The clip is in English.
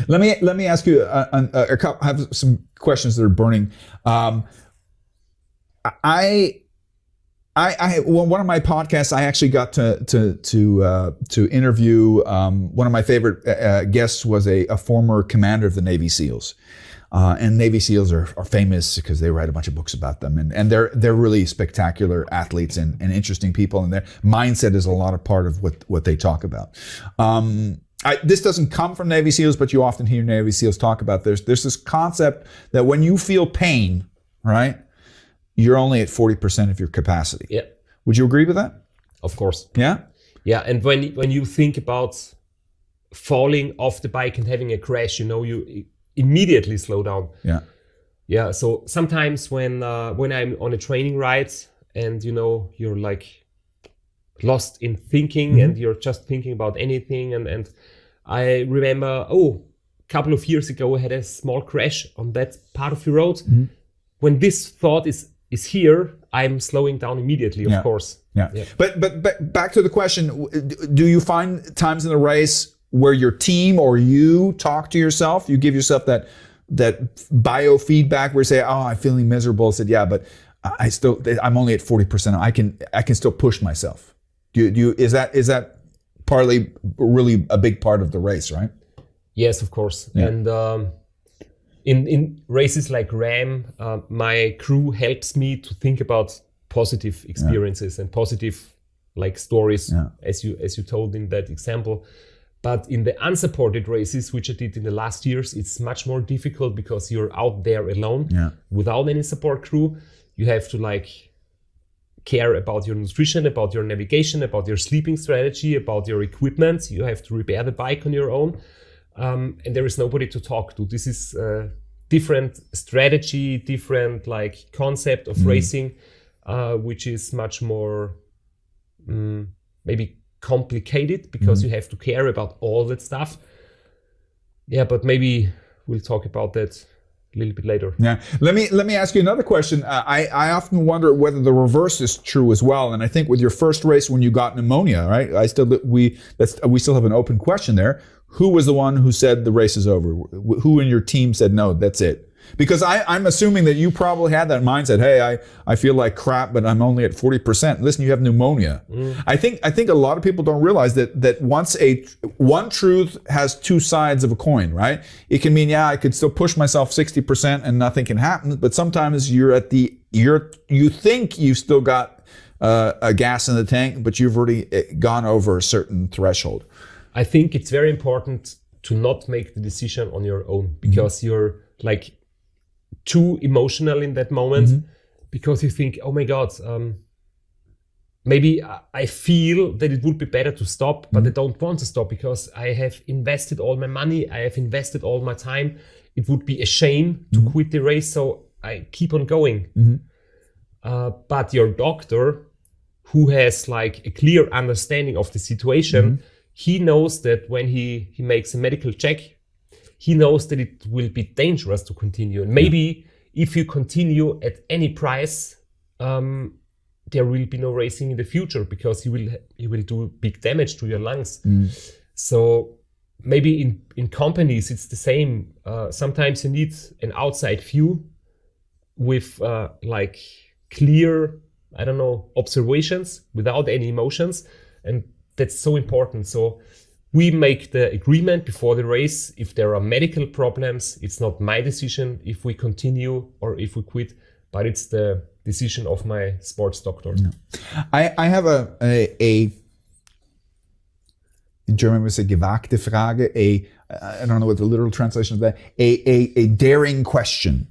Let me ask you a couple. I have some questions that are burning. One of my podcasts, I actually got to interview one of my favorite guests was a former commander of the Navy SEALs, and Navy SEALs are famous because they write a bunch of books about them, and they're really spectacular athletes and interesting people, and their mindset is a lot of part of what they talk about. This doesn't come from Navy SEALs, but you often hear Navy SEALs talk about there's this concept that when you feel pain, right, you're only at 40% of your capacity. Yeah. Would you agree with that? Of course. Yeah? Yeah, and when you think about falling off the bike and having a crash, you immediately slow down. Yeah. Yeah, so sometimes when I'm on a training ride and you're like lost in thinking and you're just thinking about anything, and I remember a couple of years ago I had a small crash on that part of the road. When this thought is here, I'm slowing down immediately, of course. Yeah. But back to the question, do you find times in the race where your team or you talk to yourself, you give yourself that biofeedback where you say, I'm feeling miserable? I said, yeah, but I'm only at 40%. I can still push myself. Is that partly really a big part of the race, right? Yes, of course. Yeah. And in races like RAM, my crew helps me to think about positive experiences and positive stories, as you told in that example. But in the unsupported races, which I did in the last years, it's much more difficult because you're out there alone without any support crew. You have to care about your nutrition, about your navigation, about your sleeping strategy, about your equipment. You have to repair the bike on your own. And there is nobody to talk to. This is different strategy, different concept of racing, which is much more maybe complicated because you have to care about all that stuff. Yeah, but maybe we'll talk about that a little bit later. Yeah. Let me ask you another question. I often wonder whether the reverse is true as well. And I think with your first race when you got pneumonia, right? We still have an open question there. Who was the one who said the race is over? Who in your team said no, that's it? Because I'm assuming that you probably had that mindset. Hey, I feel like crap, but I'm only at 40%. Listen, you have pneumonia. I think a lot of people don't realize that once one truth has two sides of a coin, right? It can mean, I could still push myself 60% and nothing can happen. But sometimes you think you've still got a gas in the tank, but you've already gone over a certain threshold. I think it's very important to not make the decision on your own because you're too emotional in that moment because you think, oh my God, maybe I feel that it would be better to stop, but I don't want to stop because I have invested all my money, I have invested all my time. It would be a shame to quit the race, so I keep on going. But your doctor, who has a clear understanding of the situation, he knows that when he makes a medical check, he knows that it will be dangerous to continue. And maybe if you continue at any price, there will be no racing in the future because you will do big damage to your lungs. So maybe in companies, it's the same. Sometimes you need an outside view with clear, observations without any emotions. And that's so important. So we make the agreement before the race. If there are medical problems, it's not my decision if we continue or if we quit, but it's the decision of my sports doctor. No. I have a in German we say gewagte Frage, I don't know what the literal translation of that, a daring question.